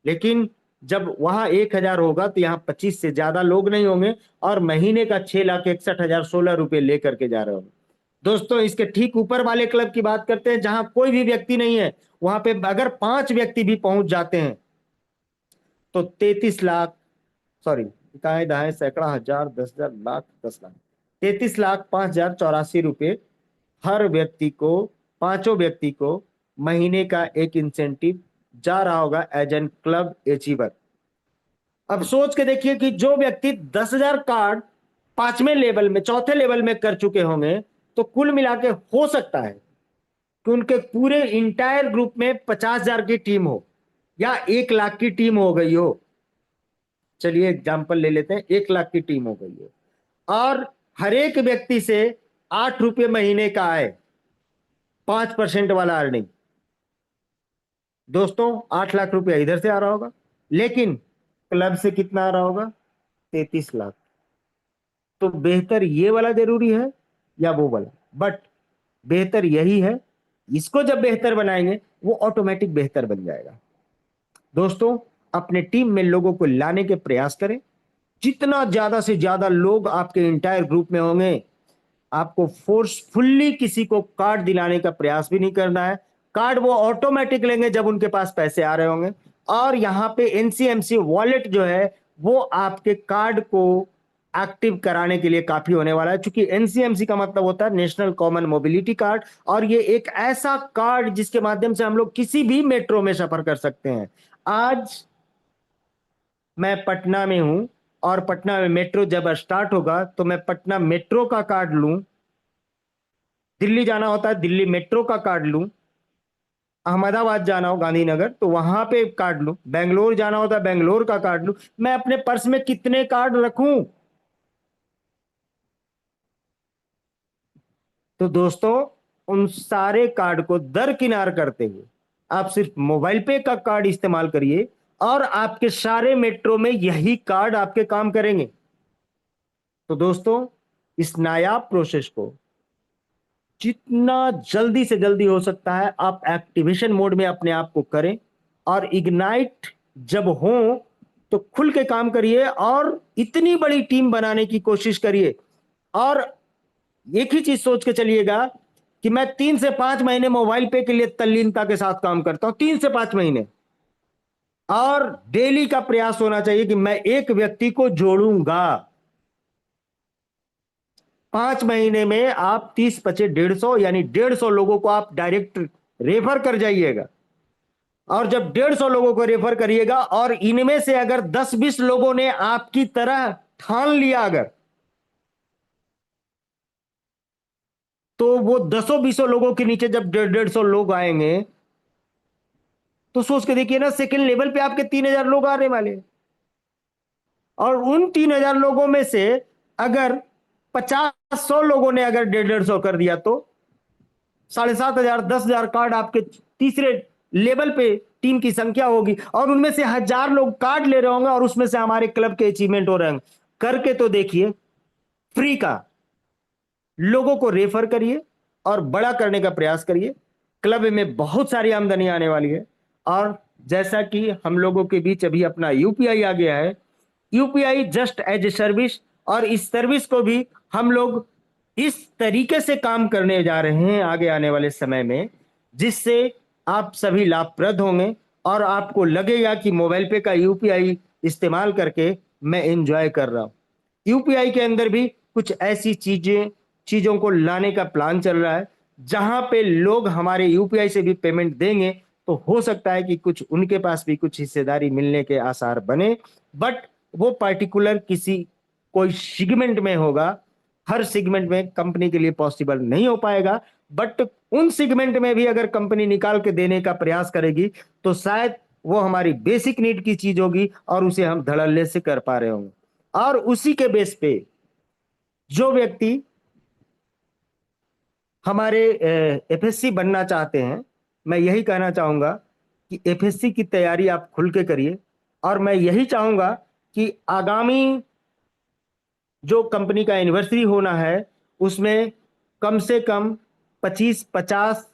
S1: लेकिन जब वहां 1,000 होगा, तो यहाँ 25 से ज्यादा लोग नहीं होंगे, और महीने का 6,61,016 रुपए लेकर के जा रहे होंगे। दोस्तों, इसके ठीक ऊपर वाले क्लब की बात करते हैं, जहां कोई भी व्यक्ति नहीं है। वहां पे अगर 5 व्यक्ति भी पहुंच जाते हैं, तो 33 लाख, सॉरी इकाई दहाई सैकड़ा हजार 10,000 लाख 10 लाख, 33,05,084 रुपए हर व्यक्ति को, पांचों व्यक्ति को महीने का एक इंसेंटिव जा रहा होगा एज एन क्लब अचीवर। अब सोच के देखिए कि जो व्यक्ति 10,000 कार्ड 5वें लेवल में, चौथे लेवल में कर चुके होंगे, तो कुल मिला के हो सकता है कि उनके पूरे इंटायर ग्रुप में 50,000 की टीम हो, या 1 लाख की टीम हो गई हो। चलिए एग्जाम्पल ले लेते हैं, 1 लाख की टीम हो गई हो, और हर एक व्यक्ति से 8 रुपये महीने का आय, 5% वाला अर्निंग। दोस्तों 8 लाख रुपया इधर से आ रहा होगा, लेकिन क्लब से कितना आ रहा होगा? 33 लाख। तो बेहतर ये वाला जरूरी है या वो वाला? बट बेहतर यही है। इसको जब बेहतर बनाएंगे वो ऑटोमेटिक बेहतर बन जाएगा। दोस्तों अपने टीम में लोगों को लाने के प्रयास करें। जितना ज्यादा से ज्यादा लोग आपके इंटायर ग्रुप में होंगे, आपको फोर्सफुल्ली किसी को कार्ड दिलाने का प्रयास भी नहीं करना है। कार्ड वो ऑटोमेटिक लेंगे जब उनके पास पैसे आ रहे होंगे। और यहां पे एनसीएमसी वॉलेट जो है वो आपके कार्ड को एक्टिव कराने के लिए काफी होने वाला है, क्योंकि एनसीएमसी का मतलब होता है नेशनल कॉमन मोबिलिटी कार्ड, और ये एक ऐसा कार्ड जिसके माध्यम से हम लोग किसी भी मेट्रो में सफर कर सकते हैं। आज मैं पटना में हूं, और पटना में मेट्रो जब स्टार्ट होगा तो मैं पटना मेट्रो का कार्ड लूं। दिल्ली जाना होता है, दिल्ली मेट्रो का कार्ड लूं। अहमदाबाद जाना हो गांधीनगर तो वहां पे कार्ड लूं। बेंगलोर जाना होता है, बेंगलोर का कार्ड लूं। मैं अपने पर्स में कितने कार्ड रखूं? तो दोस्तों उन सारे कार्ड को दरकिनार करते हुए आप सिर्फ मोबाइल पे का कार्ड इस्तेमाल करिए, और आपके सारे मेट्रो में यही कार्ड आपके काम करेंगे। तो दोस्तों इस नायाब प्रोसेस को जितना जल्दी से जल्दी हो सकता है आप एक्टिवेशन मोड में अपने आप को करें, और इग्नाइट जब हो तो खुल के काम करिए और इतनी बड़ी टीम बनाने की कोशिश करिए। और एक ही चीज सोच के चलिएगा कि मैं 3 से 5 महीने मोबाइल पे के लिए तल्लीनता के साथ काम करता हूं, 3 से 5 महीने, और डेली का प्रयास होना चाहिए कि मैं एक व्यक्ति को जोड़ूंगा। 5 महीने में आप 30 25 150, यानी 150 लोगों को आप डायरेक्ट रेफर कर जाइएगा। और जब 150 लोगों को रेफर करिएगा और इनमें से अगर 10 20 लोगों ने आपकी तरह ठान लिया अगर, तो वो 10 20 लोगों के नीचे जब 150 लोग आएंगे तो सोच के देखिए ना, सेकेंड लेवल पे आपके 3000 लोग आने वाले हैं। और उन 3000 लोगों में से अगर 50 100 लोगों ने अगर 150 कर दिया तो 7,500 10,000 कार्ड आपके तीसरे लेवल पे टीम की संख्या होगी, और उनमें से 1000 लोग कार्ड ले रहे होंगे और उसमें से हमारे क्लब के अचीवमेंट हो रहे हैं। करके तो देखिए, फ्री का लोगों को रेफर करिए और बड़ा करने का प्रयास करिए। क्लब में बहुत सारी आमदनी आने वाली है। और जैसा कि हम लोगों के बीच अभी अपना यूपीआई आ गया है, UPI just as a service, और इस सर्विस को भी हम लोग इस तरीके से काम करने जा रहे हैं आगे आने वाले समय में, जिससे आप सभी लाभप्रद होंगे और आपको लगेगा कि मोबाइल पे का यूपीआई इस्तेमाल करके मैं एंजॉय कर रहा हूं। यूपीआई के अंदर भी कुछ ऐसी चीजों को लाने का प्लान चल रहा है जहां पे लोग हमारे यूपीआई से भी पेमेंट देंगे, तो हो सकता है कि कुछ उनके पास भी कुछ हिस्सेदारी मिलने के आसार बने। बट वो पर्टिकुलर किसी कोई सेगमेंट में होगा, हर सेगमेंट में कंपनी के लिए पॉसिबल नहीं हो पाएगा। बट उन सेगमेंट में भी अगर कंपनी निकाल के देने का प्रयास करेगी तो शायद वो हमारी बेसिक नीड की चीज होगी और उसे हम धड़ल्ले से कर पा रहे होंगे। और उसी के बेस पे जो व्यक्ति हमारे एफएससी बनना चाहते हैं, मैं यही कहना चाहूंगा कि एफएससी की तैयारी आप खुल के करिए। और मैं यही चाहूंगा कि आगामी जो कंपनी का एनिवर्सरी होना है उसमें कम से कम 25 50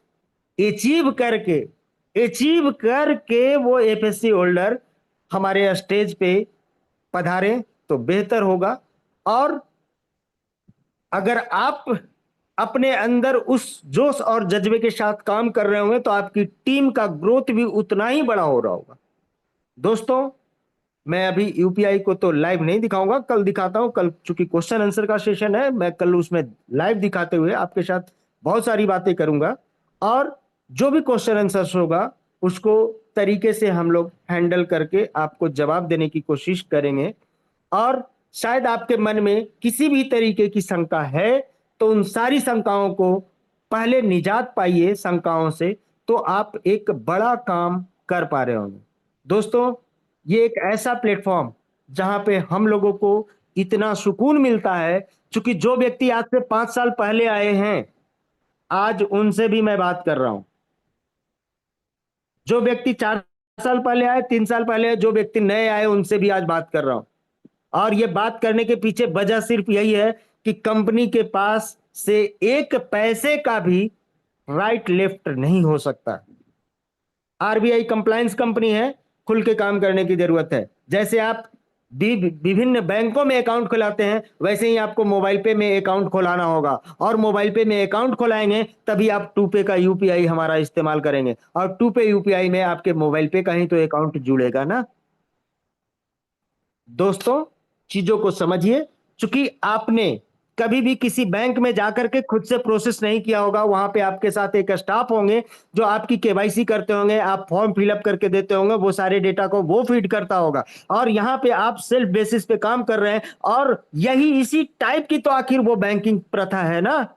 S1: अचीव करके वो एफएससी होल्डर हमारे स्टेज पे पधारे तो बेहतर होगा। और अगर आप अपने अंदर उस जोश और जज्बे के साथ काम कर रहे होंगे तो आपकी टीम का ग्रोथ भी उतना ही बड़ा हो रहा होगा। दोस्तों मैं अभी यूपीआई को तो लाइव नहीं दिखाऊंगा, कल दिखाता हूं। कल चूंकि क्वेश्चन आंसर का सेशन है, मैं कल उसमें लाइव दिखाते हुए आपके साथ बहुत सारी बातें करूंगा, और जो भी क्वेश्चन आंसर होगा उसको तरीके से हम लोग हैंडल करके आपको जवाब देने की कोशिश करेंगे। और शायद आपके मन में किसी भी तरीके की शंका है तो उन सारी शंकाओं को पहले निजात पाइए शंकाओं से, तो आप एक बड़ा काम कर पा रहे होंगे। दोस्तों ये एक ऐसा प्लेटफॉर्म जहां पे हम लोगों को इतना सुकून मिलता है क्योंकि जो व्यक्ति आज से 5 साल पहले आए हैं, आज उनसे भी मैं बात कर रहा हूं। जो व्यक्ति 4 साल पहले आए, 3 साल पहले आए, जो व्यक्ति नए आए, उनसे भी आज बात कर रहा हूं। और ये बात करने के पीछे वजह सिर्फ यही है कि कंपनी के पास से एक पैसे का भी राइट लेफ्ट नहीं हो सकता। आरबीआई कंप्लायंस कंपनी है, खुल के काम करने की जरूरत है। जैसे आप विभिन्न बैंकों में अकाउंट खुलाते हैं, वैसे ही आपको मोबाइल पे में अकाउंट खोलाना होगा, और मोबाइल पे में अकाउंट खोलाएंगे तभी आप टू पे का यूपीआई हमारा इस्तेमाल करेंगे, और टू पे यूपीआई में आपके मोबाइल पे कहीं तो अकाउंट जुड़ेगा ना। दोस्तों, चीजों को समझिए। चूंकि आपने कभी भी किसी बैंक में जाकर के खुद से प्रोसेस नहीं किया होगा, वहां पे आपके साथ एक स्टाफ होंगे जो आपकी केवाईसी करते होंगे, आप फॉर्म फिलअप करके देते होंगे, वो सारे डेटा को वो फीड करता होगा, और यहाँ पे आप सेल्फ बेसिस पे काम कर रहे हैं। और यही इसी टाइप की तो आखिर वो बैंकिंग प्रथा है ना।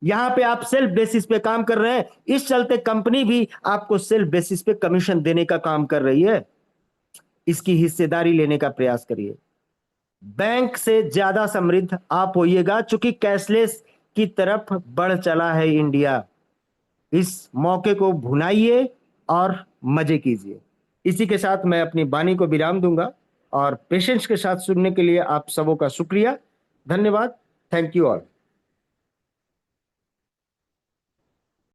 S1: यहाँ पे आप सेल्फ बेसिस पे काम कर रहे हैं, इस चलते कंपनी भी आपको सेल्फ बेसिस पे कमीशन देने का काम कर रही है। इसकी हिस्सेदारी लेने का प्रयास करिए। बैंक से ज्यादा समृद्ध आप होइएगा, चूंकि कैशलेस की तरफ बढ़ चला है इंडिया। इस मौके को भुनाइए और मजे कीजिए। इसी के साथ मैं अपनी वाणी को विराम दूंगा, और पेशेंस के साथ सुनने के लिए आप सबों का शुक्रिया, धन्यवाद। Thank you all.